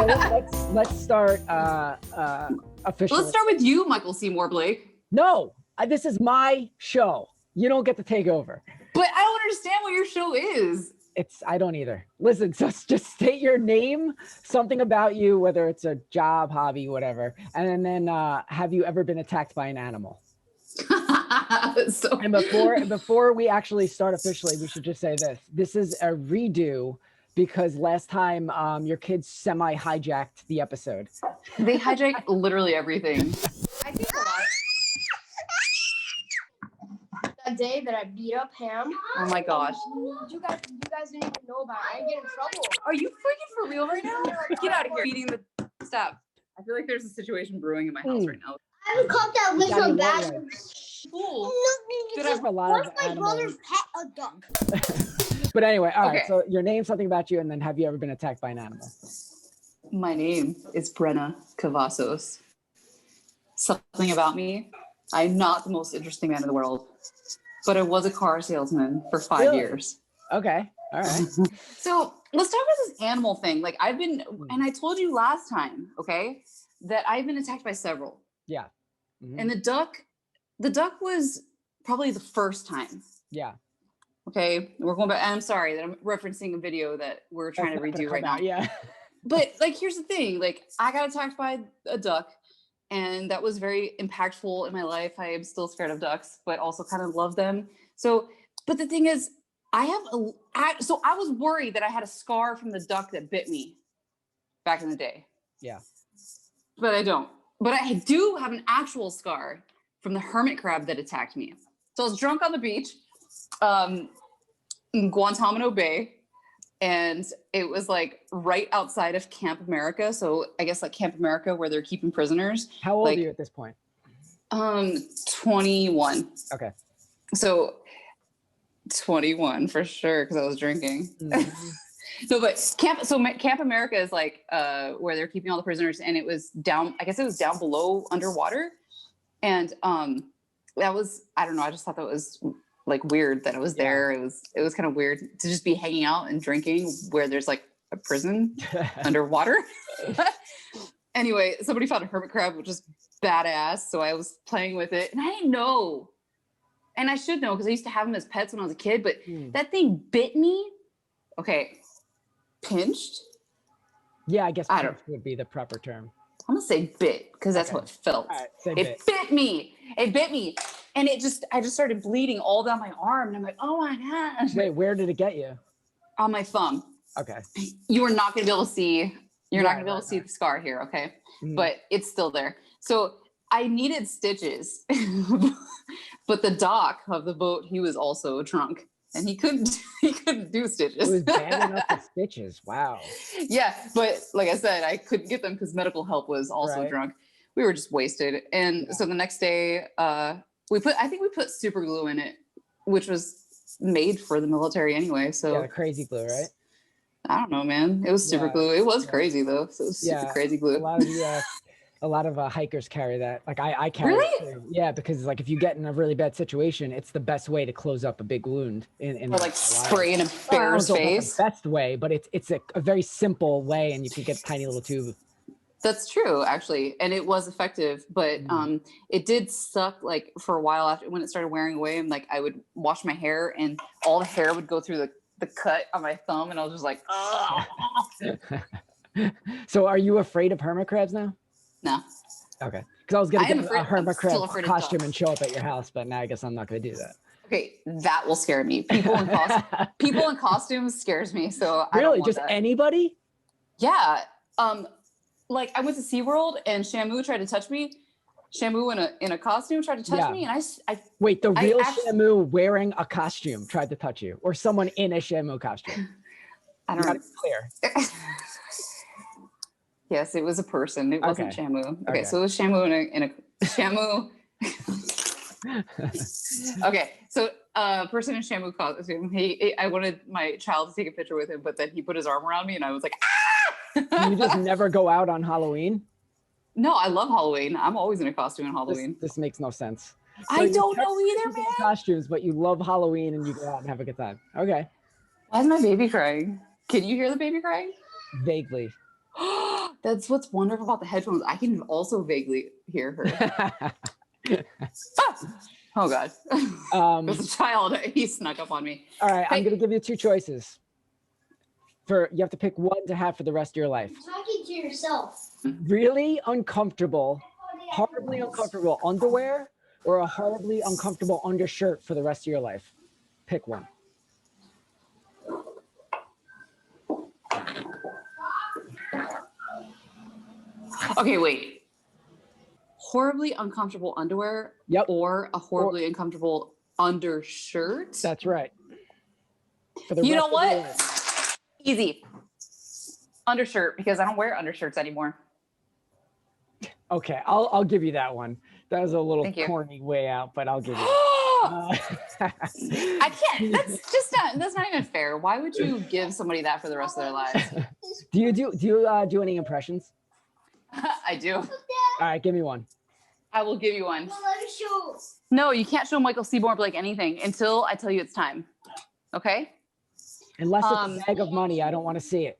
let's start officially. Let's start with you, Michael Seymour Blake. No, this is my show. You don't get to take over. But I don't understand what your show is. I don't either. Listen, so just state your name, something about you, whether it's a job, hobby, whatever. And then have you ever been attacked by an animal? And before we actually start officially, we should just say this. This is a redo because last time your kids semi-hijacked the episode. They hijack literally everything. I think a lot. That day that I beat up Ham. Oh my gosh. You guys didn't even know about it. I get in trouble. Are you freaking for real right now? Get out of here. Beating the stop. I feel like there's a situation brewing in my house right now. I was caught that with some bad. Cool. Good for a lot of my brother's pet a duck. But anyway, all right. Okay. So your name, something about you, and then have you ever been attacked by an animal? My name is Brenna Cavazos. Something about me. I'm not the most interesting man in the world, but I was a car salesman for 5 years. Okay. All right. So let's talk about this animal thing. Like I've been, and I told you last time, okay, that I've been attacked by several. Yeah. Mm-hmm. And the duck was probably the first time. Yeah. Okay. We're going back. I'm sorry that I'm referencing a video that we're trying to redo right now. Yeah. But like, here's the thing. Like I got attacked by a duck and that was very impactful in my life. I am still scared of ducks, but also kind of love them. So, but the thing is, so I was worried that I had a scar from the duck that bit me back in the day. Yeah. But I don't. But I do have an actual scar from the hermit crab that attacked me. So I was drunk on the beach in Guantanamo Bay. And it was like right outside of Camp America. So I guess like Camp America where they're keeping prisoners. How old are you at this point? 21. Okay. So 21 for sure, because I was drinking. Mm-hmm. No, but Camp America is like where they're keeping all the prisoners, and it was down. I guess it was down below underwater, and that was, I don't know. I just thought that was like weird that it was there. It was kind of weird to just be hanging out and drinking where there's like a prison underwater. Anyway, somebody found a hermit crab, which is badass. So I was playing with it, and I didn't know. And I should know because I used to have them as pets when I was a kid, but that thing bit me. Okay. Pinched? Yeah, I guess pinched would be the proper term. I'm going to say bit because that's what it felt. Right, it bit me. It bit me. And I just started bleeding all down my arm. And I'm like, oh my gosh. Wait, where did it get you? On my thumb. Okay. You are not going to be able to see. You're not going to be able to see the scar here. Okay. But it's still there. So I needed stitches. But the dock of the boat, he was also drunk, and he couldn't do stitches. It was bad enough for stitches. Wow. Yeah, but like I said, I couldn't get them because medical help was also drunk. We were just wasted, and so the next day, we put super glue in it, which was made for the military anyway. So yeah, the crazy glue, right? I don't know, man. It was super glue. It was crazy though. So it was super crazy glue. A lot of hikers carry that. Like I carry it too. Yeah, because like if you get in a really bad situation, it's the best way to close up a big wound. In or like spray in a bear's face. The best way, but it's a very simple way, and you can get a tiny little tube. That's true, actually, and it was effective, but it did suck like for a while after when it started wearing away, and like I would wash my hair, and all the hair would go through the cut on my thumb, and I was just like, oh. So, are you afraid of hermit crabs now? No. Okay. Because I was going to get a hermit crab costume and show up at your house, but now I guess I'm not going to do that. Okay, that will scare me. People in costumes scares me. So I really, don't want just that. Anybody? Yeah. Like I went to SeaWorld and Shamu tried to touch me. Shamu in a costume tried to touch me, and I wait. The real Shamu wearing a costume tried to touch you, or someone in a Shamu costume? I don't know. It's clear. Yes, it was a person. It wasn't Shamu. Okay, so it was Shamu in a Shamu. Okay, so person in Shamu costume. I wanted my child to take a picture with him, but then he put his arm around me, and I was like, ah! You just never go out on Halloween? No, I love Halloween. I'm always in a costume on Halloween. This makes no sense. So I don't know either, man. Costumes, but you love Halloween and you go out and have a good time. Okay. Why is my baby crying? Can you hear the baby crying? Vaguely. That's what's wonderful about the headphones. I can also vaguely hear her. Oh God. There's a child. He snuck up on me. All right, I'm Hey. gonna give you 2 choices. You have to pick one to have for the rest of your life. You're talking to yourself. Really uncomfortable, horribly uncomfortable underwear, or a horribly uncomfortable undershirt for the rest of your life. Pick one. Okay, wait. Horribly uncomfortable underwear Yep. or a horribly uncomfortable undershirt? That's right. For the You rest know of what? your life. Easy. Undershirt, because I don't wear undershirts anymore. Okay, I'll give you that one. That was a little Thank you. corny way out, but I'll give you. I can't. That's not even fair. Why would you give somebody that for the rest of their lives? Do you do any impressions? I do. All right, give me one. I will give you one. Well, let me show. No, you can't show Michael Seymour Blake anything until I tell you it's time. Okay? Unless it's a bag of money, I don't want to see it.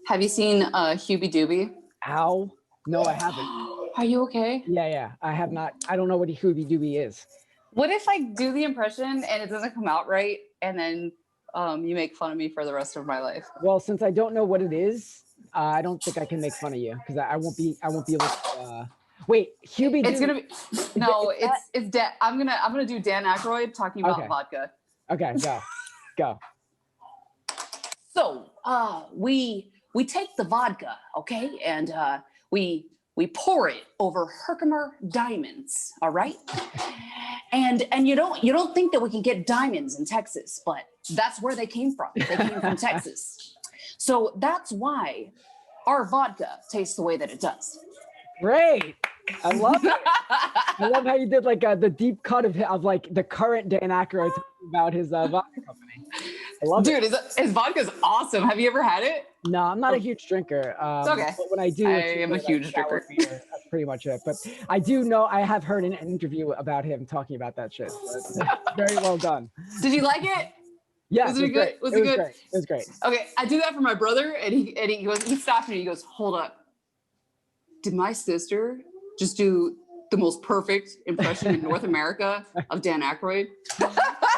Have you seen Hubie Doobie? Ow. No, I haven't. Are you okay? Yeah, I have not. I don't know what a Hoobie Doobie is. What if I do the impression and it doesn't come out right, and then you make fun of me for the rest of my life? Well, since I don't know what it is, I don't think I can make fun of you because I won't be able to. Wait, Hubie. It's gonna be no. It's Dan. I'm gonna do Dan Aykroyd talking about Okay. vodka. Okay, go. So we take the vodka, okay, and we pour it over Herkimer diamonds, all right? And you don't think that we can get diamonds in Texas, but that's where they came from. They came from Texas. So that's why our vodka tastes the way that it does. Great. I love it. I love how you did like the deep cut of like the current Dan Aykroyd talking about his vodka company. I love it. Dude, his vodka's awesome. Have you ever had it? No, I'm not a huge drinker. It's okay. But when I do, I it's am a usually, huge sour drinker. beer. That's pretty much it. But I do know I have heard an interview about him talking about that shit. So it's very well done. Did you like it? Yeah, Was it good? great. Was it good? Great. It was great. Okay, I do that for my brother, and he stopped me. He goes, "Hold up, did my sister just do the most perfect impression in North America of Dan Aykroyd?"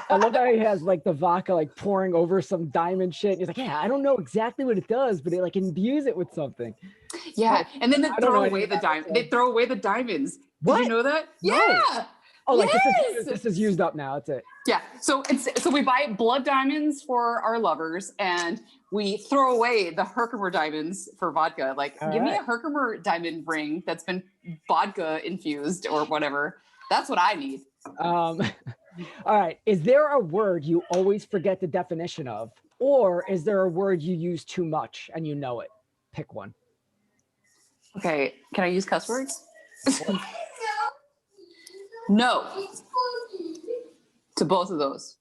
I love how he has like the vodka like pouring over some diamond shit. He's like, yeah, I don't know exactly what it does, but it like imbue it with something. Yeah, and then they I don't know throw anything away the about diamond. that. They throw away the diamonds. What? Did you know that? No. Yeah. Oh, like Yes! this is used up now. That's it. Yeah. So we buy blood diamonds for our lovers, and we throw away the Herkimer diamonds for vodka. Like, All give me a right. Herkimer diamond ring that's been vodka infused or whatever. That's what I need. All right. Is there a word you always forget the definition of, or is there a word you use too much and you know it? Pick one. Okay. Can I use cuss words? No to both of those.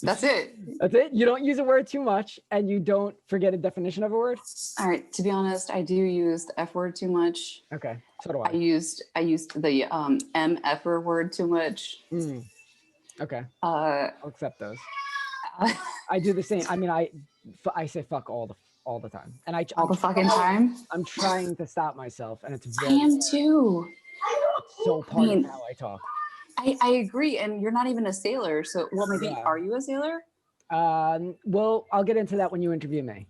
That's it. That's it. You don't use a word too much, and you don't forget a definition of a word. All right. To be honest, I do use the F word too much. Okay. So do I used the MF word too much. Okay. Uh, I'll accept those. I do the same. I mean, I say fuck all the time, and all the fucking time. I'm trying to stop myself, and it's I very am too. so part mean, of how I talk. I agree, and you're not even a sailor. So, well, maybe Yeah. are you a sailor? Well, I'll get into that when you interview me.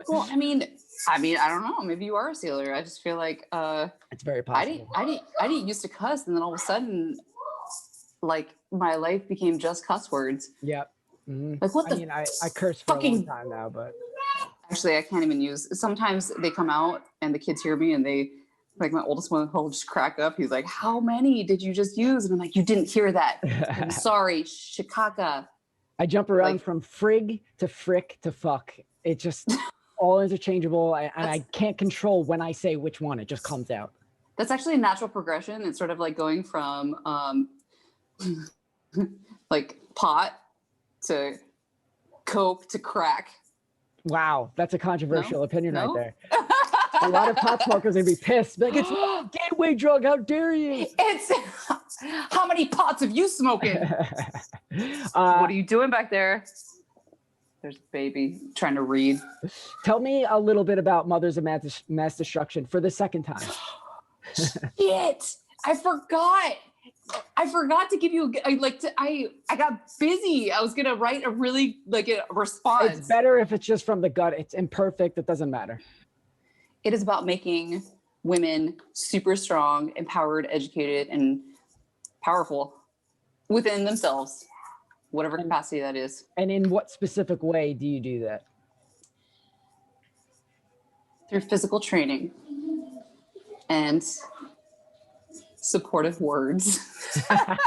Well, I mean, I don't know. Maybe you are a sailor. I just feel like It's very I possible. didn't used to cuss, and then all of a sudden, like my life became just cuss words. Yep. Mhm. Like what I the? mean, I curse for a long fucking- time now, but Actually, I can't even use. Sometimes they come out and the kids hear me, and they, like my oldest one, will just crack up. He's like, "How many did you just use?" And I'm like, "You didn't hear that. I'm sorry, Shikaka." I jump around Like- from frig to frick to fuck. It just all interchangeable, and I can't control when I say which one. It just comes out. That's actually a natural progression. It's sort of like going from like pot to coke to crack. Wow, that's a controversial opinion No? right there. A lot of pot smokers would be pissed. Like, it's not a gateway drug. How dare you? It's how many pots have you smoking? What are you doing back there? There's a baby trying to read. Tell me a little bit about Mothers of Mass Destruction for the second time. Shit, I forgot to give you I got busy. I was gonna write a really a response. It's better if it's just from the gut. It's imperfect. It doesn't matter. It is about making women super strong, empowered, educated, and powerful within themselves, whatever capacity that is. And in what specific way do you do that? Through physical training and supportive words. How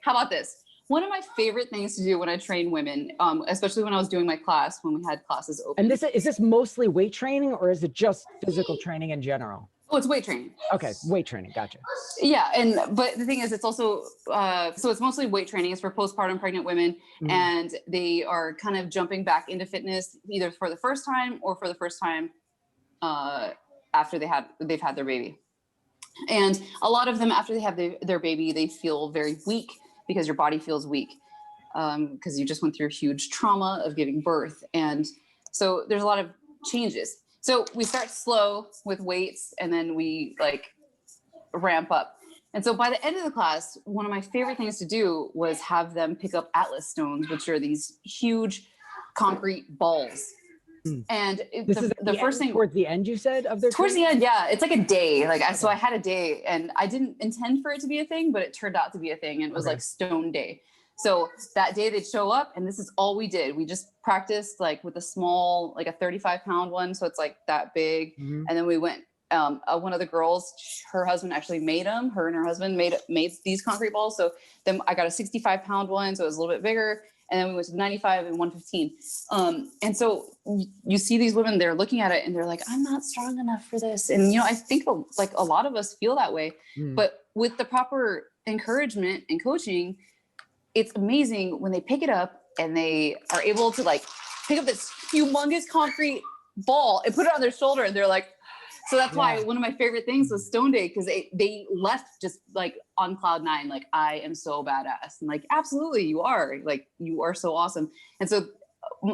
about this? One of my favorite things to do when I train women, especially when I was doing my class, when we had classes open. And is this mostly weight training, or is it just physical training in general? Oh, it's weight training. Okay, weight training. Gotcha. Yeah, but the thing is, it's also so it's mostly weight training. It's for postpartum pregnant women, and they are kind of jumping back into fitness either for the first time or for the first time after they've had their baby. And a lot of them, after they have their baby, they feel very weak because your body feels weak because you just went through huge trauma of giving birth, and so there's a lot of changes. So we start slow with weights, and then we ramp up. And so by the end of the class, one of my favorite things to do was have them pick up Atlas stones, which are these huge concrete balls. And the first thing towards the end, you said, of their towards training? the end, yeah, it's like a day. So I had a day, and I didn't intend for it to be a thing, but it turned out to be a thing, and it was like stone day. So that day they'd show up, and this is all we did. We just practiced with a small, a 35-pound one. So it's that big. And then we went, one of the girls, her husband actually made them. Her and her husband made these concrete balls. So then I got a 65-pound one. So it was a little bit bigger. And then we went to 95 and 115. And so you see these women, they're looking at it and they're like, I'm not strong enough for this. And, I think a lot of us feel that way, but with the proper encouragement and coaching, it's amazing when they pick it up and they are able to pick up this humongous concrete ball and put it on their shoulder. And they're like, so that's why one of my favorite things was Stone Day, because they left just on cloud nine, I am so badass. And absolutely you are, you are so awesome. And so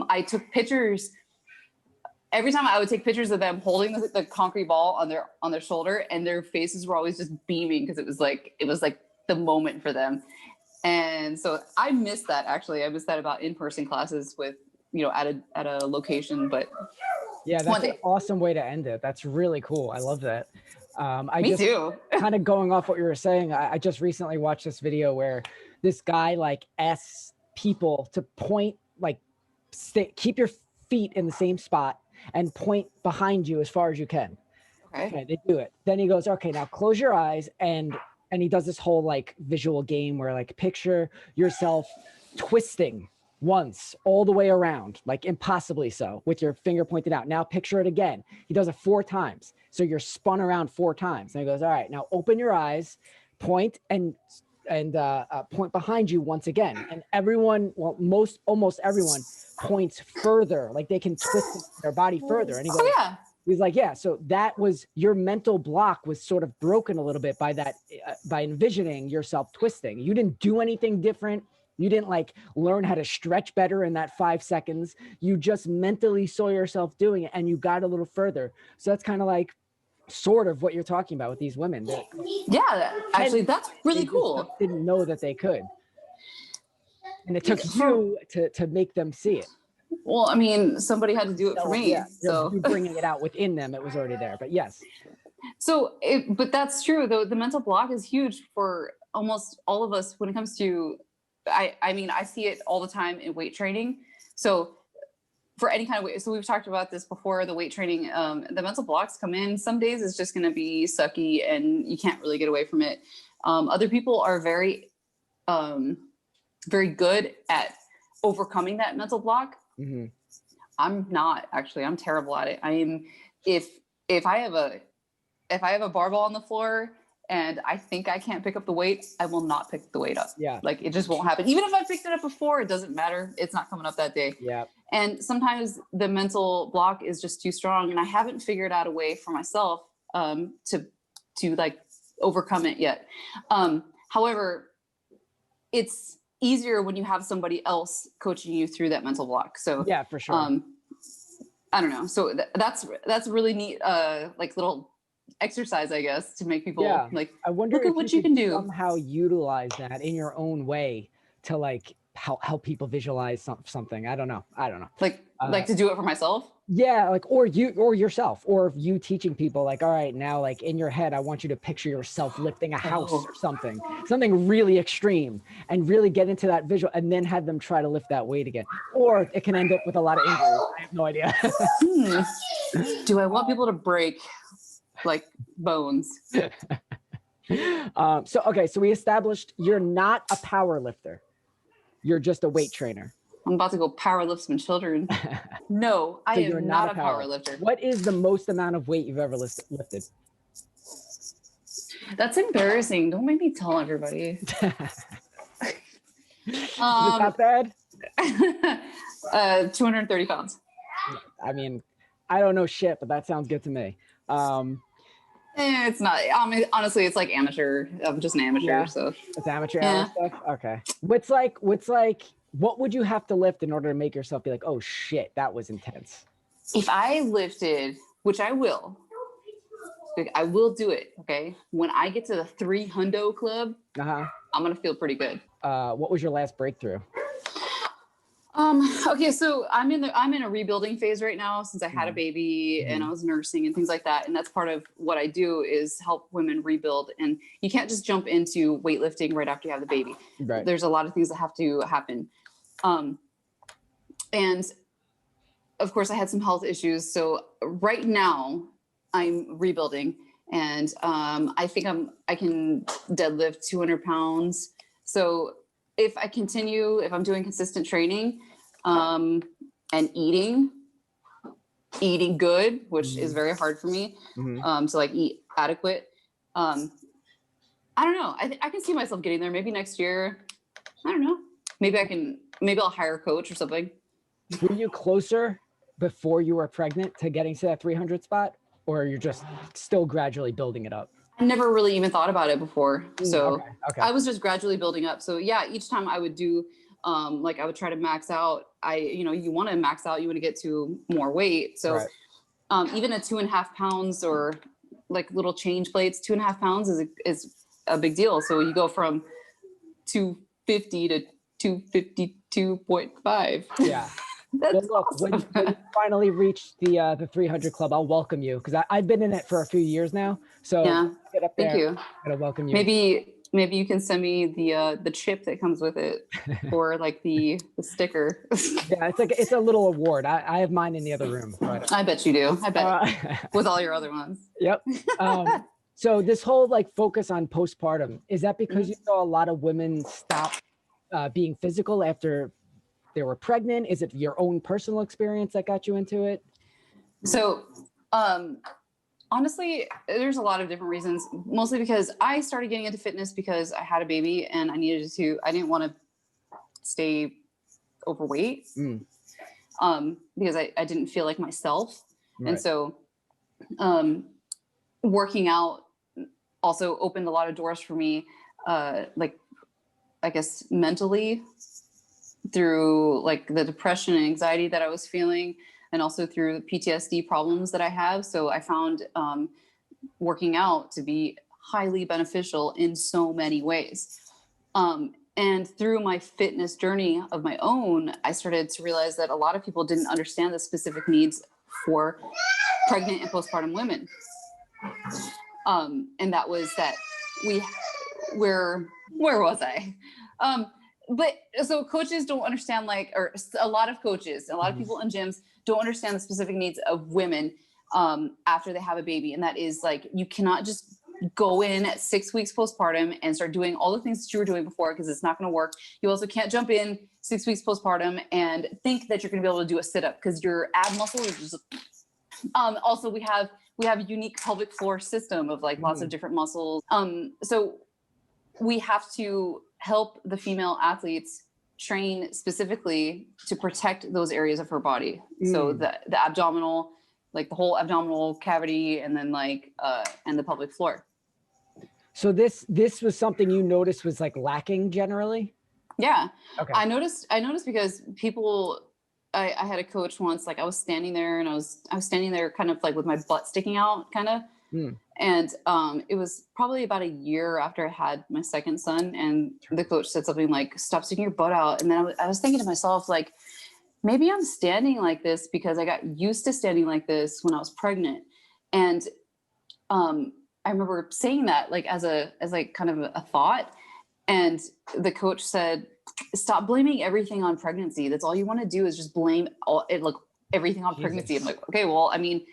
I took pictures. Every time I would take pictures of them holding the concrete ball on their shoulder, and their faces were always just beaming because it was the moment for them. And so I missed that, actually. I missed that about in-person classes with, at a location, but yeah, that's an awesome way to end it. That's really cool. I love that. Me too. Kind of going off what you were saying, I just recently watched this video where this guy asks people to point, keep your feet in the same spot and point behind you as far as you can. Okay, they do it. Then he goes, okay, now close your eyes, and he does this whole visual game where picture yourself twisting once all the way around, impossibly so, with your finger pointed out. Now picture it again. He does it 4 times. So you're spun around 4 times. And he goes, all right, now open your eyes, point and point behind you once again. And everyone, almost everyone points further, they can twist their body further. And he goes, he's like, yeah, so that was your mental block was sort of broken a little bit by that, by envisioning yourself twisting. You didn't do anything different. You didn't learn how to stretch better in that 5 seconds. You just mentally saw yourself doing it, and you got a little further. So that's kind of sort of what you're talking about with these women. Yeah, actually, that's really cool. Didn't know that they could. And it took you to make them see it. Well, I mean, somebody had to do it for me. Yeah, so you bringing it out within them, it was already there. But yes. So, but that's true, though. The mental block is huge for almost all of us when it comes to, I mean, I see it all the time in weight training. So for any kind of weight, so we've talked about this before, the weight training, the mental blocks come in. Some days it's just going to be sucky and you can't really get away from it. Other people are very, very good at overcoming that mental block. Mm-hmm. I'm not, actually. I'm terrible at it. I am, if I have a barbell on the floor and I think I can't pick up the weight, I will not pick the weight up. Yeah. It just won't happen. Even if I picked it up before, it doesn't matter. It's not coming up that day. Yeah. And sometimes the mental block is just too strong, and I haven't figured out a way for myself to overcome it yet. However, it's easier when you have somebody else coaching you through that mental block. So yeah, for sure. I don't know. So that's really neat, like little exercise, I guess, to make people like, I wonder look if at what you could can do. somehow utilize that in your own way to like help people visualize something. I don't know. Like to do it for myself. Yeah, like or yourself, or you teaching people like, all right, now like in your head, I want you to picture yourself lifting a house or something really extreme, and really get into that visual, and then have them try to lift that weight again. Or it can end up with a lot of injuries. I have no idea. Do I want people to break like bones? So we established you're not a power lifter. You're just a weight trainer. I'm about to go power lift some children. No, I am not a power lifter. What is the most amount of weight you've ever lifted? That's embarrassing. Don't make me tell everybody. Is that bad? 230 pounds. I mean, I don't know shit, but that sounds good to me. It's not. I mean, honestly, it's like amateur. I'm just an amateur, Yeah, so it's amateur hour stuff. Okay. What would you have to lift in order to make yourself be like, oh shit, that was intense? If I lifted, which I will do it. Okay. When I get to the 300 club, I'm gonna feel pretty good. What was your last breakthrough? Okay, so I'm in a rebuilding phase right now since I had a baby and I was nursing and things like that. And that's part of what I do is help women rebuild. And you can't just jump into weightlifting right after you have the baby. Right. There's a lot of things that have to happen. And of course I had some health issues. So right now I'm rebuilding, and I think I can deadlift 200 pounds. So if I'm doing consistent training, and eating good, which is very hard for me, to like eat adequate. I don't know. I can see myself getting there maybe next year. I don't know. Maybe I'll hire a coach or something. Were you closer before you were pregnant to getting to that 300 spot, or you're just still gradually building it up? I never really even thought about it before. So okay. I was just gradually building up. So yeah, each time I would do, like I would try to max out. You want to max out, you want to get to more weight. So even a 2.5 pounds or like little change plates, 2.5 pounds is a big deal. So you go from 250 to 252.5. Yeah. That's look, awesome. when you finally reach the 300 club, I'll welcome you, because I've been in it for a few years now. So get up there. Thank you. I'm gonna welcome you. Maybe you can send me the chip that comes with it, or like the sticker. Yeah, it's a little award. I have mine in the other room. But, I bet you do. I bet with all your other ones. Yep. So this whole like focus on postpartum, is that because you saw a lot of women stop being physical after they were pregnant? Is it your own personal experience that got you into it? So, honestly, there's a lot of different reasons, mostly because I started getting into fitness because I had a baby and I didn't want to stay overweight, because I didn't feel like myself. Right. And so, working out also opened a lot of doors for me, like, I guess, mentally, through like the depression and anxiety that I was feeling, and also through the PTSD problems that I have. So I found working out to be highly beneficial in so many ways. And through my fitness journey of my own, I started to realize that a lot of people didn't understand the specific needs for pregnant and postpartum women. And that was that where was I? But so coaches don't understand, or a lot of coaches, a lot of people in gyms don't understand the specific needs of women after they have a baby. And that is like, you cannot just go in at 6 weeks postpartum and start doing all the things that you were doing before, because it's not going to work. You also can't jump in 6 weeks postpartum and think that you're going to be able to do a sit-up, because your ab muscle is just, also we have a unique pelvic floor system of like lots of different muscles. So we have to help the female athletes train specifically to protect those areas of her body. So the abdominal, like the whole abdominal cavity, and then and the pelvic floor. So this was something you noticed was like lacking generally? Yeah. Okay. I noticed because people, I had a coach once, like I was standing there and I was standing there kind of like with my butt sticking out kind of. Mm. And it was probably about a year after I had my second son, and the coach said something like, stop sticking your butt out. And then I was thinking to myself, like, maybe I'm standing like this because I got used to standing like this when I was pregnant. And I remember saying that like as like kind of a thought. And the coach said, stop blaming everything on pregnancy. That's all you want to do is just blame everything on pregnancy. I'm like, okay, well, I mean,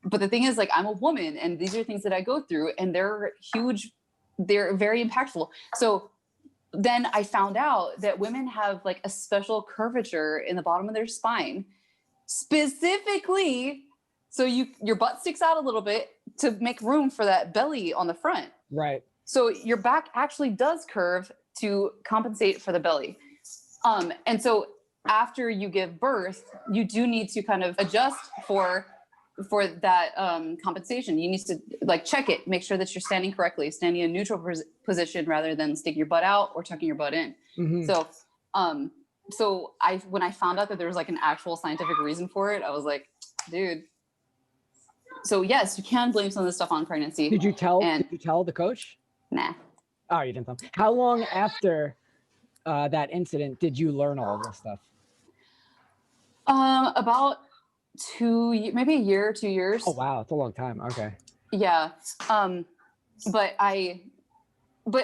but the thing is, like, I'm a woman and these are things that I go through and they're huge. They're very impactful. So then I found out that women have like a special curvature in the bottom of their spine, specifically so your butt sticks out a little bit to make room for that belly on the front. Right. So your back actually does curve to compensate for the belly. And so after you give birth, you do need to kind of adjust for that compensation. You need to like check it, make sure that you're standing correctly, standing in a neutral position rather than sticking your butt out or tucking your butt in. Mm-hmm. So when I found out that there was like an actual scientific reason for it, I was like, dude. So yes, you can blame some of this stuff on pregnancy. Did you tell the coach? Nah. Oh, you didn't tell him. How long after that incident did you learn all this stuff? About maybe a year, 2 years. Oh wow, it's a long time. Okay. Yeah. But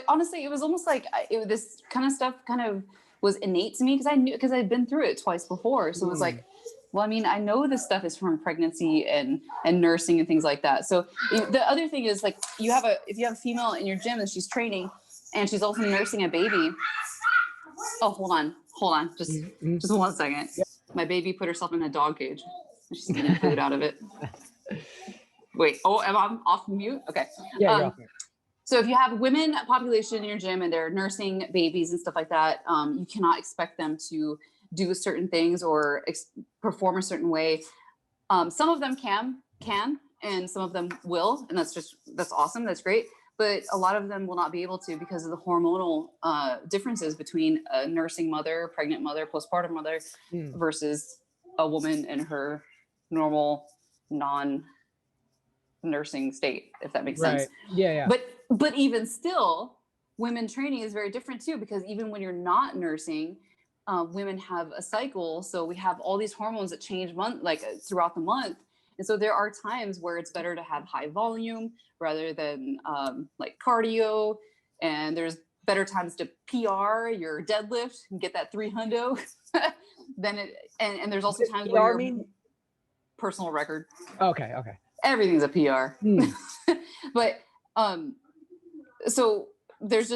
honestly, it was almost like this kind of stuff kind of was innate to me because I'd been through it twice before. So it was like, well, I mean, I know this stuff is from pregnancy and nursing and things like that. So the other thing is like if you have a female in your gym and she's training and she's also nursing a baby. Oh, hold on. Just 1 second. Yep. My baby put herself in a dog cage. She's getting food out of it. Wait. Oh, am I off mute? Okay. Yeah. You're off mute. So if you have women population in your gym and they're nursing babies and stuff like that, you cannot expect them to do certain things or perform a certain way. Some of them can, and some of them will, and that's awesome. That's great. But a lot of them will not be able to because of the hormonal differences between a nursing mother, pregnant mother, postpartum mother versus a woman in her normal non-nursing state, if that makes sense. Yeah. But even still, women training is very different too, because even when you're not nursing, women have a cycle. So we have all these hormones that change throughout the month. And so there are times where it's better to have high volume rather than like cardio. And there's better times to PR your deadlift and get that 300. And there's also times where personal record. Okay. Everything's a PR. But so there's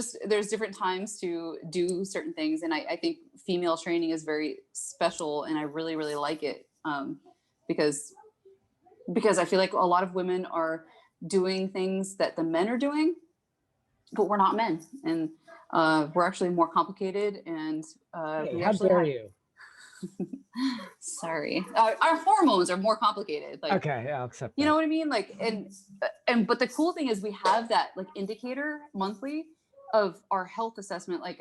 different times to do certain things. And I think female training is very special and I really, really like it. Because I feel like a lot of women are doing things that the men are doing, but we're not men. And we're actually more complicated. And how dare you? Sorry. Our hormones are more complicated. Like, okay, yeah, I'll accept that. You know what I mean? Like, but the cool thing is we have that like indicator monthly of our health assessment. Like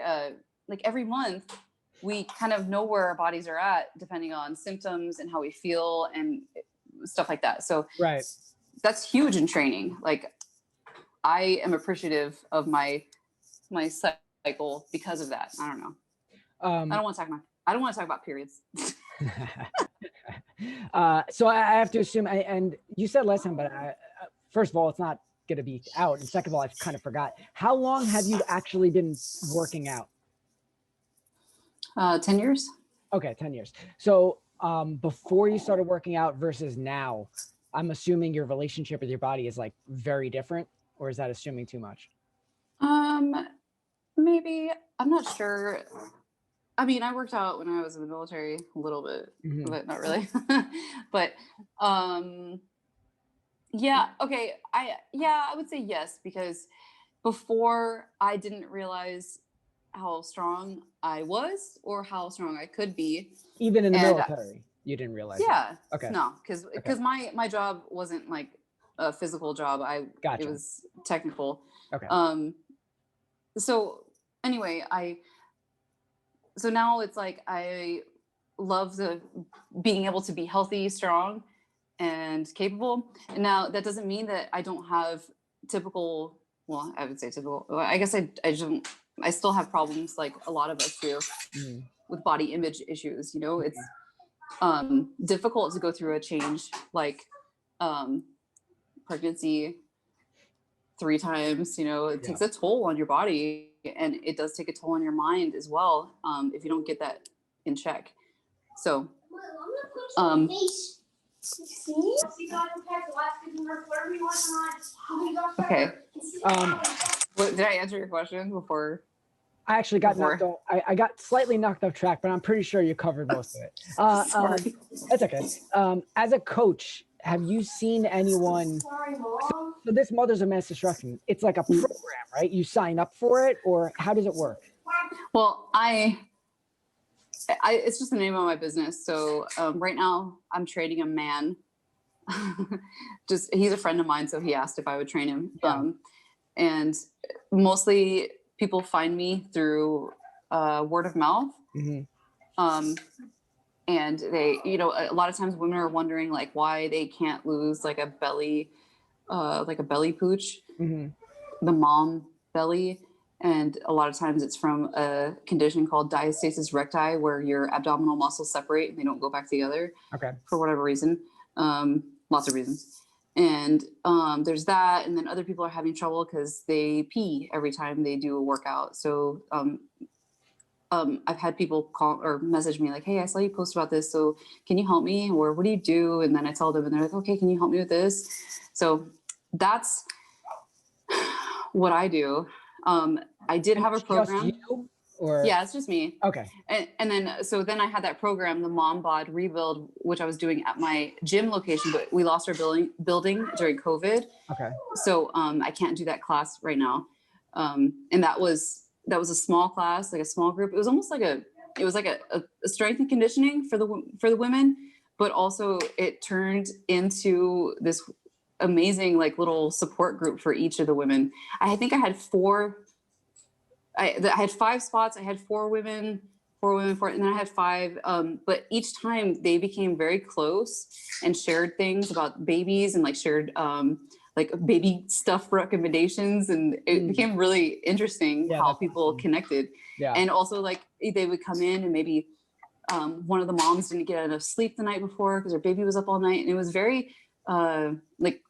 every month we kind of know where our bodies are at depending on symptoms and how we feel and stuff like that. So right. That's huge in training. Like I am appreciative of my cycle because of that. I don't know. I don't want to talk about periods. So I have to assume, and you said last time, but first of all, it's not going to be out. And second of all, I kind of forgot. How long have you actually been working out? 10 years. Okay, 10 years. So before you started working out versus now, I'm assuming your relationship with your body is like very different, or is that assuming too much? Maybe. I'm not sure. I mean, I worked out when I was in the military a little bit, but not really. But yeah, okay. I would say yes, because before I didn't realize how strong I was or how strong I could be. Even in the military, you didn't realize. Yeah. That. Okay. No, because my job wasn't like a physical job. Gotcha. It was technical. Okay. So anyway, so now it's like I love being able to be healthy, strong, and capable. And now that doesn't mean that I don't have typical, well, I would say typical, I guess I still have problems like a lot of us do with body image issues. You know, it's difficult to go through a change like pregnancy 3 times. You know, it takes a toll on your body, and it does take a toll on your mind as well if you don't get that in check. So okay. Did I answer your question before? I actually got knocked off. I got slightly knocked off track, but I'm pretty sure you covered most of it. Sorry. That's okay. As a coach, have you seen anyone? So this Mothers of Mass Destruction, it's like a program, right? You sign up for it, or how does it work? Well, it's just the name of my business. So right now I'm training a man. He's a friend of mine, so he asked if I would train him. And mostly people find me through word of mouth. And they, you know, a lot of times women are wondering like why they can't lose like a belly pooch, the mom belly. And a lot of times it's from a condition called diastasis recti, where your abdominal muscles separate and they don't go back together. Okay. For whatever reason. Lots of reasons. And there's that. And then other people are having trouble because they pee every time they do a workout. So I've had people call or message me like, hey, I saw you post about this. So can you help me? Or what do you do? And then I tell them and they're like, okay, can you help me with this? So that's what I do. I did have a program. Just you, or? Yeah, it's just me. Okay. And then, so then I had that program, the Mom Bod Rebuild, which I was doing at my gym location, but we lost our building during COVID. Okay. So I can't do that class right now. And that was a small class, like a small group. It was almost like a strength and conditioning for the women, but also it turned into this amazing like little support group for each of the women. I think I had I had 5 spots. I had 4 women, and then I had 5. But each time they became very close and shared things about babies and like shared like baby stuff recommendations. And it became really interesting how people connected. Yeah. And also like they would come in and maybe one of the moms didn't get enough sleep the night before because her baby was up all night. And it was very like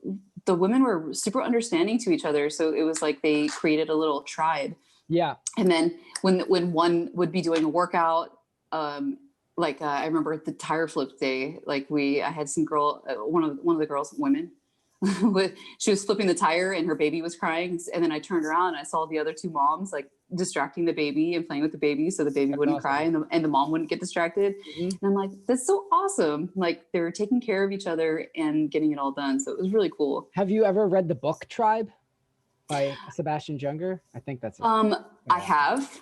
the women were super understanding to each other. So it was like they created a little tribe. Yeah. And then when one would be doing a workout, I remember the tire flip day, like I had some girl, one of the girls, women, she was flipping the tire and her baby was crying. And then I turned around and I saw the other 2 moms like distracting the baby and playing with the baby so the baby wouldn't cry and the mom wouldn't get distracted. And I'm like, that's so awesome. Like they were taking care of each other and getting it all done. So it was really cool. Have you ever read the book Tribe by Sebastian Junger? I think that's it. I have.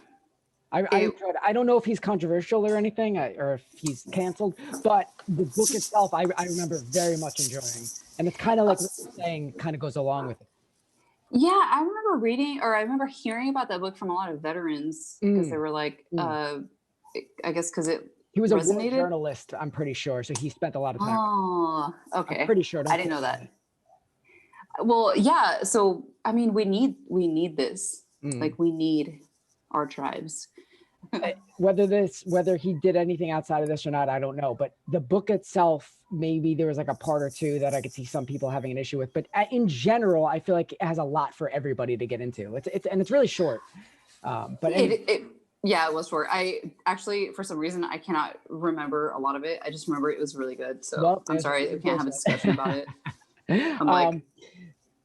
I don't know if he's controversial or anything, or if he's canceled, but the book itself, I remember very much enjoying. And it's kind of like what you're saying, kind of goes along with it. Yeah, I remember hearing about that book from a lot of veterans because they were like, I guess because he was a war journalist, I'm pretty sure. So he spent a lot of time. Oh, okay. I'm pretty sure. I didn't know that. Well, yeah. So, I mean, we need this. Like we need our tribes. Whether he did anything outside of this or not, I don't know. But the book itself, maybe there was like a part or 2 that I could see some people having an issue with. But in general, I feel like it has a lot for everybody to get into. It's really short. But yeah, it was short. I actually, for some reason, I cannot remember a lot of it. I just remember it was really good. So well, I'm sorry, we can't have a discussion about it. I'm like,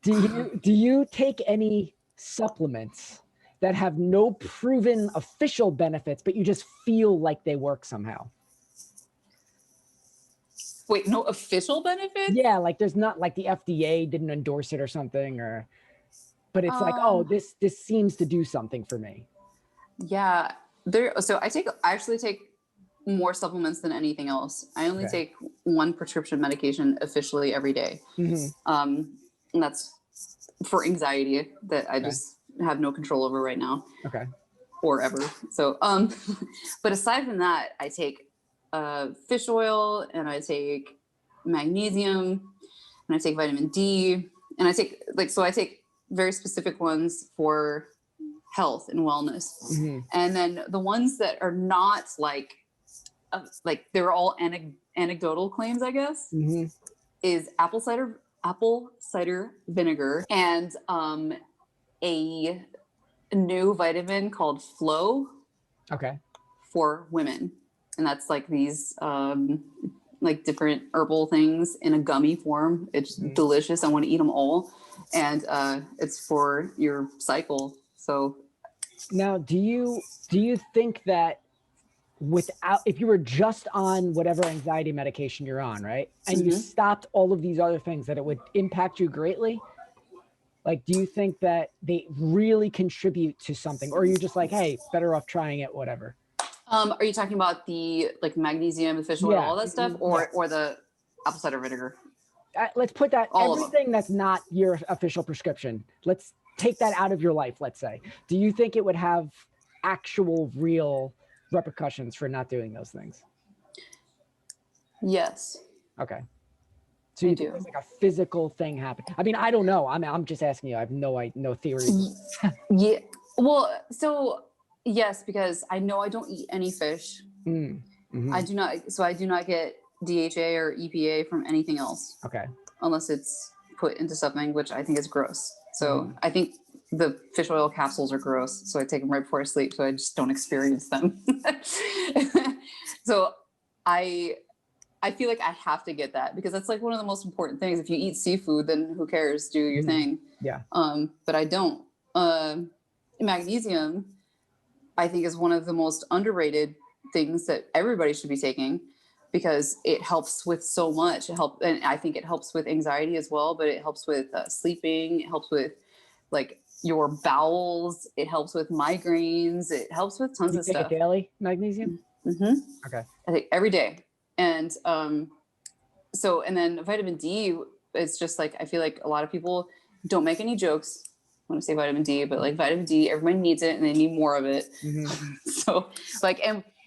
do you take any supplements that have no proven official benefits, but you just feel like they work somehow? Wait, no official benefits? Yeah, like there's not like the FDA didn't endorse it or something, but it's like, oh, this seems to do something for me. Yeah, so I actually take more supplements than anything else. I only take 1 prescription medication officially every day. And that's for anxiety that I just have no control over right now. Okay. or ever. So, but aside from that, I take fish oil, and I take magnesium, and I take vitamin D, and I take I take very specific ones for health and wellness. And then the ones that are not like they're all anecdotal claims, I guess, is apple cider vinegar, and a new vitamin called Flow. Okay. For women. And that's like these like different herbal things in a gummy form. It's delicious. I want to eat them all. And it's for your cycle. So now, do you think that if you were just on whatever anxiety medication you're on, right, and you stopped all of these other things, that it would impact you greatly? Like, do you think that they really contribute to something, or are you just like, hey, better off trying it, whatever? Are you talking about the like magnesium, the fish oil, all that stuff, or the apple cider vinegar? Let's put that, all everything that's not your official prescription. Let's take that out of your life, let's say. Do you think it would have actual real repercussions for not doing those things? Yes. Okay. So you think there's like a physical thing happen? I mean, I don't know. I'm just asking you. I have no theory. Yeah. Well, so yes, because I know I don't eat any fish. I do not. So I do not get DHA or EPA from anything else. Okay. Unless it's put into something, which I think is gross. So I think the fish oil capsules are gross. So I take them right before I sleep, so I just don't experience them. So I feel like I have to get that, because that's like one of the most important things. If you eat seafood, then who cares? Do your thing. Yeah. But I don't. Magnesium, I think, is one of the most underrated things that everybody should be taking, because it helps with so much. And I think it helps with anxiety as well, but it helps with sleeping. It helps with like your bowels. It helps with migraines. It helps with tons of stuff. Take it daily, magnesium? Okay. I think every day. And and then vitamin D, it's just like, I feel like a lot of people don't make any jokes when I say vitamin D, but like vitamin D, everybody needs it and they need more of it. So like,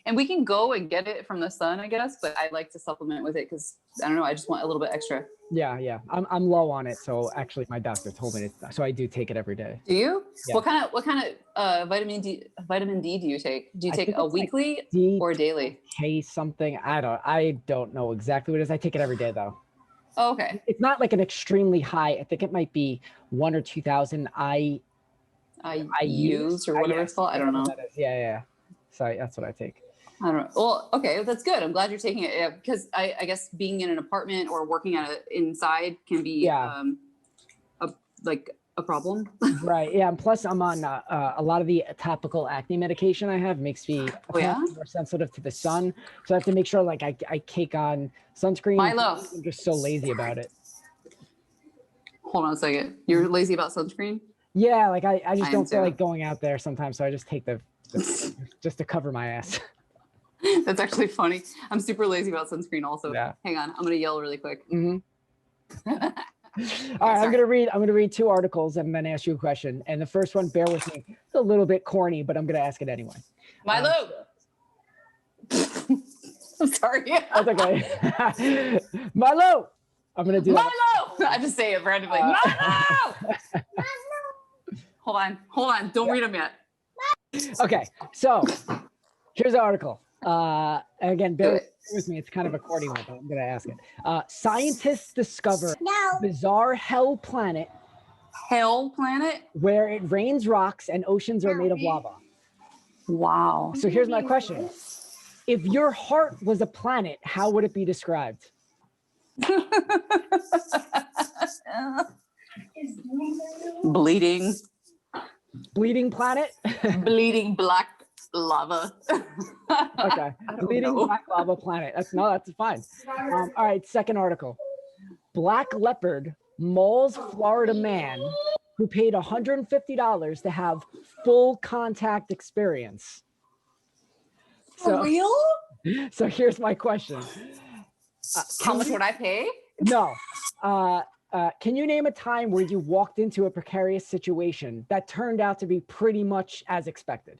and we can go and get it from the sun, I guess, but I like to supplement with it because I don't know, I just want a little bit extra. Yeah. I'm low on it. So actually my doctor told me so I do take it every day. Do you? Yeah. What kind of vitamin D do you take? Do you take a weekly or daily? Something. I don't know exactly what it is. I take it every day though. Oh, okay. It's not like an extremely high. I think it might be 1,000 or 2,000 IUs or whatever it's called. I don't know. Yeah. So that's what I take. I don't know. Well, okay, that's good. I'm glad you're taking it, because I guess being in an apartment or working inside can be a problem. Right. Yeah. And plus, I'm on a lot of the topical acne medication I have makes me more sensitive to the sun. So I have to make sure like I take on sunscreen. Milo. I'm just so lazy about it. Hold on a second. You're lazy about sunscreen? Yeah. Like I just don't feel like going out there sometimes. So I just take the just to cover my ass. That's actually funny. I'm super lazy about sunscreen also. Yeah. Hang on. I'm going to yell really quick. All right. I'm going to read two articles and then ask you a question. And the first one, bear with me. It's a little bit corny, but I'm going to ask it anyway. Milo. I'm sorry. That's okay. Milo. I'm going to do Milo. I just say it randomly. Milo. Hold on. Don't read them yet. Okay. So here's the article. Again, bear with me. It's kind of a corny one, but I'm going to ask it. Scientists discover bizarre hell planet. Hell planet? Where it rains rocks and oceans are made of lava. Wow. So here's my question. If your heart was a planet, how would it be described? Bleeding. Bleeding planet? Bleeding black lava. Okay. Bleeding black lava planet. That's fine. All right. Second article. Black leopard mauls Florida man who paid $150 to have full contact experience. For real? So here's my question. How much would I pay? No. Can you name a time where you walked into a precarious situation that turned out to be pretty much as expected?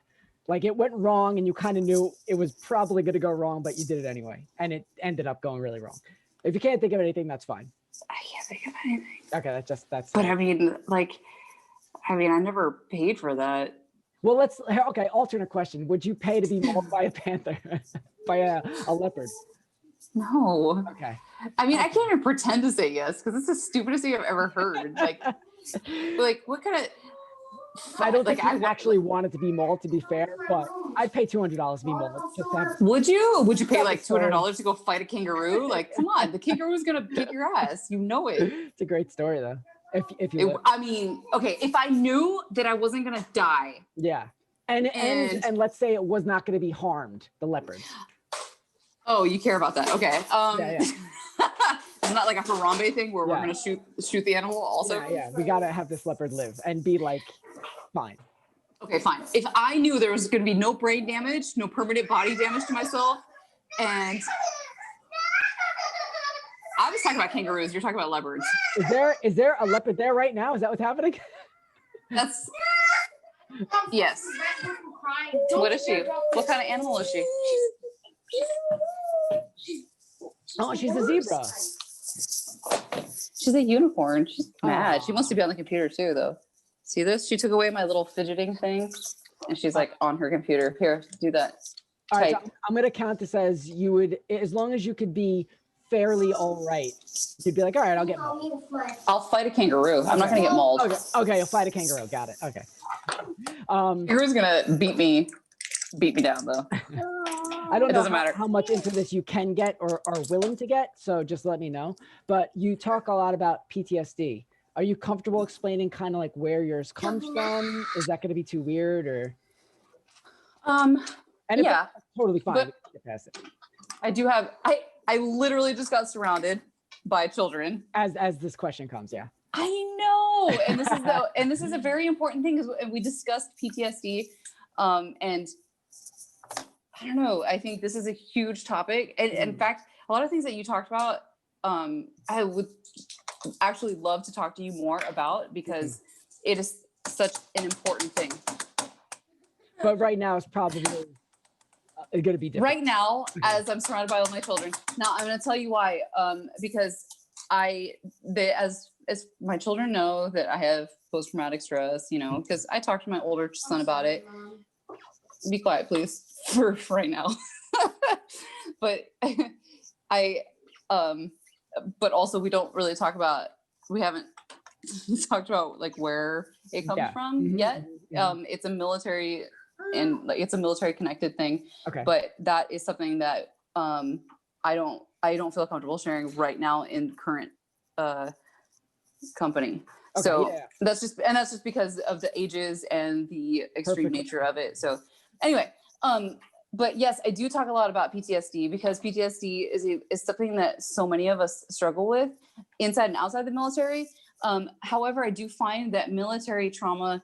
Like it went wrong and you kind of knew it was probably going to go wrong, but you did it anyway. And it ended up going really wrong. If you can't think of anything, that's fine. I can't think of anything. Okay, that's. But I mean, I never paid for that. Well, okay, alternate question. Would you pay to be mauled by a panther? By a leopard? No. Okay. I mean, I can't even pretend to say yes because it's the stupidest thing I've ever heard. Like what kind of? I don't think I actually wanted to be mauled, to be fair, but I'd pay $200 to be mauled. Just to have, would you? Would you pay like $200 to go fight a kangaroo? Like, come on, the kangaroo's gonna kick your ass. You know it. It's a great story though. If you. I mean, okay, if I knew that I wasn't gonna die. Yeah, and let's say it was not going to be harmed, the leopard. Oh, you care about that? Okay. Yeah. It's not like a Harambe thing where we're gonna shoot the animal also. Yeah. We gotta have this leopard live and be like fine. Okay, fine. If I knew there was gonna be no brain damage, no permanent body damage to myself, and I was talking about kangaroos, you're talking about leopards. Is there a leopard there right now? Is that what's happening? That's yes. What is she? What kind of animal is she? Oh, she's a zebra. She's a unicorn. She's mad. She wants to be on the computer too, though. See this? She took away my little fidgeting thing, and she's like on her computer. Here, do that. All right, so I'm gonna count this as you would, as long as you could be fairly all right. You'd be like, all right, I'll get mauled. I'll fight a kangaroo. I'm not gonna get mauled. Okay, you'll fight a kangaroo. Got it. Okay. Kangaroo's gonna beat me down though. I don't know how much into this you can get or are willing to get, so just let me know. But you talk a lot about PTSD. Are you comfortable explaining kind of like where yours comes from? Is that going to be too weird or? And yeah, totally fine. But get past it. I do have. I literally just got surrounded by children. As this question comes, yeah. I know, and this is a very important thing because we discussed PTSD, and I don't know. I think this is a huge topic, and in fact, a lot of things that you talked about, I would actually love to talk to you more about because it is such an important thing. But right now, it's probably going to be different. Right now, as I'm surrounded by all my children. Now, I'm going to tell you why. Because as my children know that I have post-traumatic stress, because I talked to my older son about it. Be quiet, please, for right now. But but also we don't really talk about, we haven't talked about like where it comes from yet. It's a military and like it's a military connected thing. Okay. But that is something that I don't feel comfortable sharing right now in current company. Okay, so that's just because of the ages and the extreme nature of it. So anyway, but yes, I do talk a lot about PTSD because PTSD is something that so many of us struggle with inside and outside the military. However, I do find that military trauma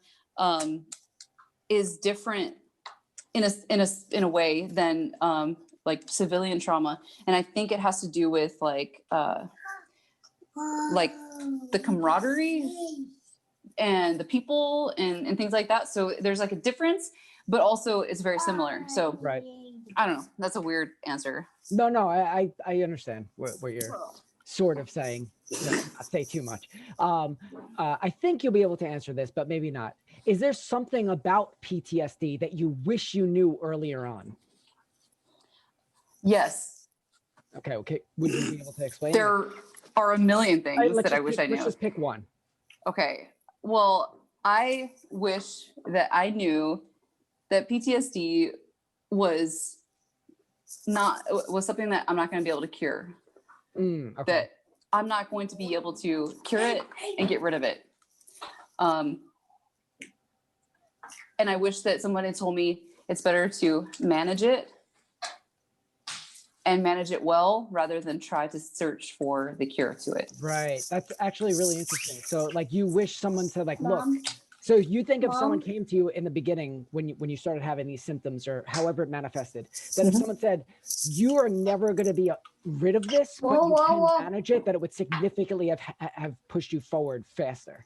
is different in a way than like civilian trauma, and I think it has to do with like the camaraderie and the people and things like that. So there's like a difference, but also it's very similar. So right. I don't know. That's a weird answer. No, I understand what you're sort of saying. Not say too much. I think you'll be able to answer this, but maybe not. Is there something about PTSD that you wish you knew earlier on? Yes. Okay. Would you be able to explain? There are a million things that I wish I knew. Let's just pick one. Okay. Well, I wish that I knew that PTSD was something that I'm not going to be able to cure. Okay. That I'm not going to be able to cure it and get rid of it. And I wish that somebody had told me it's better to manage it and manage it well rather than try to search for the cure to it. Right. That's actually really interesting. So like you wish someone said like, look, so you think if someone came to you in the beginning when you started having these symptoms or however it manifested, that if someone said, you are never going to be rid of this, but you can manage it, that it would significantly have pushed you forward faster.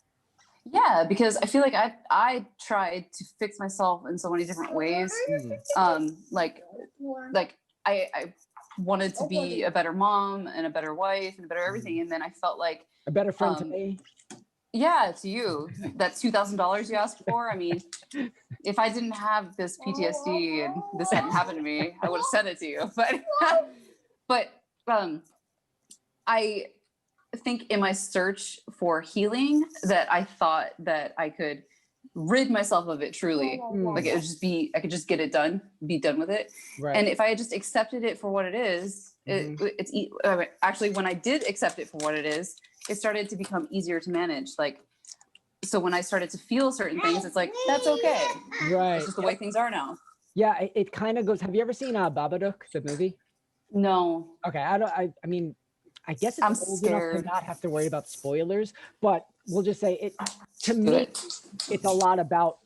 Yeah, because I feel like I tried to fix myself in so many different ways. Like I wanted to be a better mom and a better wife and a better everything, and then I felt like A better friend to me. yeah, to you, that $2,000 you asked for. I mean, if I didn't have this PTSD and this hadn't happened to me, I would have sent it to you. But I think in my search for healing that I thought that I could rid myself of it truly. Like it would just be, I could just get it done, be done with it. Right. And if I had just accepted it for what it is, actually when I did accept it for what it is, it started to become easier to manage. Like, so when I started to feel certain things, it's like, that's okay. Right. It's just the way things are now. Yeah, it kind of goes. Have you ever seen Babadook, the movie? No. Okay, I mean, I guess it's I'm old scared. enough to not have to worry about spoilers, but we'll just say it. To me, it's a lot about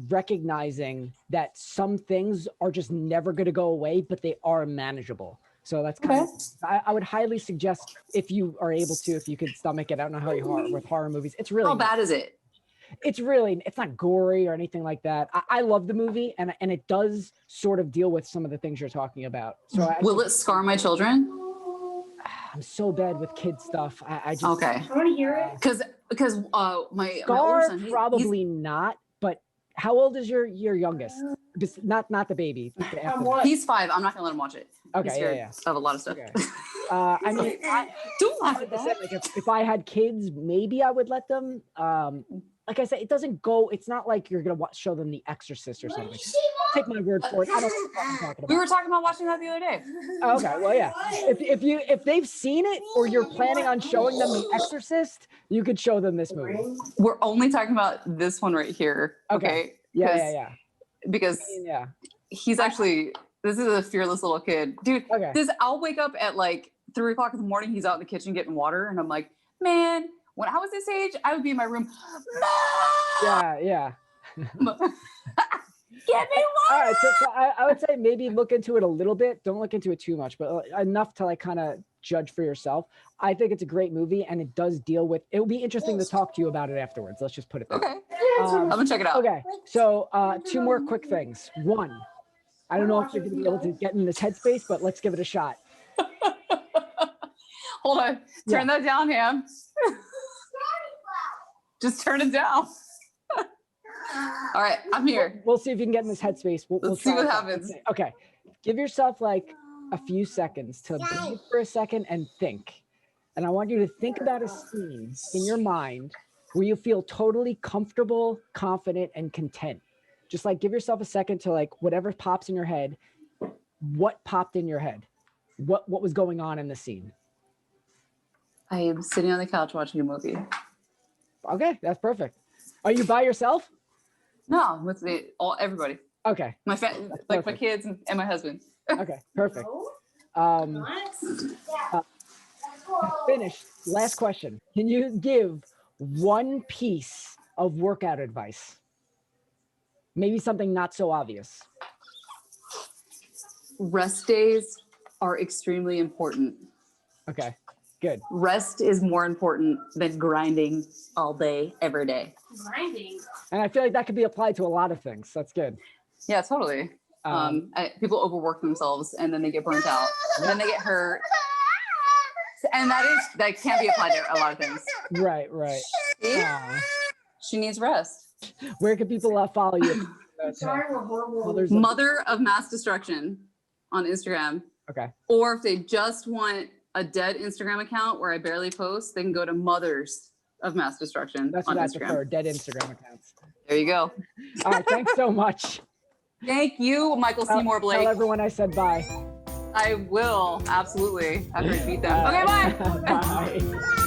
recognizing that some things are just never going to go away, but they are manageable. So that's kind of, I would highly suggest if you are able to, if you could stomach it. I don't know how you are with horror movies. It's really How bad is it? It's not gory or anything like that. I love the movie, and it does sort of deal with some of the things you're talking about. So will it scar my children? I'm so bad with kid stuff. I just Okay. I want to hear it. Because my Scar older son, probably not. But how old is your youngest? Just not the baby. he's 5. I'm not gonna let him watch it. Okay, He's scared yeah. of a lot of stuff. Okay. I mean, Don't laugh at like I said, that. like if I had kids, maybe I would let them. Like I said, it doesn't go. It's not like you're gonna show them The Exorcist or something. Take my word for it. I don't know what I'm talking about. We were talking about watching that the other day. Okay, well, yeah. If they've seen it or you're planning on showing them The Exorcist, you could show them this movie. We're only talking about this one right here. Okay. Yeah. Because Yeah. he's actually, this is a fearless little kid, dude. Okay. I'll wake up at like 3 o'clock in the morning. He's out in the kitchen getting water, and I'm like, man, when I was this age, I would be in my room. Yeah. Get me All water. right, so I would say maybe look into it a little bit. Don't look into it too much, but enough to like kind of judge for yourself. I think it's a great movie, and it does deal with. It will be interesting to talk to you about it afterwards. Let's just put it there. Okay. I'm gonna check it out. Okay, so 2 more quick things. One, I don't know if you're gonna be able to get in this headspace, but let's give it a shot. Hold on. Turn that down, Ham. Just turn it down. All right, I'm here. We'll see if you can get in this headspace. We'll see what try it. happens. Okay, give yourself like a few seconds to breathe for a second and think. And I want you to think about a scene in your mind where you feel totally comfortable, confident, and content. Just like give yourself a second to like whatever pops in your head. What popped in your head? What was going on in the scene? I am sitting on the couch watching a movie. Okay, that's perfect. Are you by yourself? No, with everybody. Okay. My like my kids and my husband. Okay, perfect. Finished. Last question. Can you give one piece of workout advice? Maybe something not so obvious. Rest days are extremely important. Okay, good. Rest is more important than grinding all day, every day. Grinding. And I feel like that could be applied to a lot of things. That's good. Yeah, totally. People overwork themselves and then they get burnt out and then they get hurt. And that can be applied to a lot of things. Right. She needs rest. Where can people follow you? Mother of Mass Destruction on Instagram. Okay. Or if they just want a dead Instagram account where I barely post, they can go to Mothers of Mass Destruction. That's on what I Instagram. prefer, dead Instagram accounts. There you go. All right, thanks so much. Thank you, Michael Seymour Blake. Tell everyone I said bye. I will, absolutely. After I beat them. Okay, bye. Bye.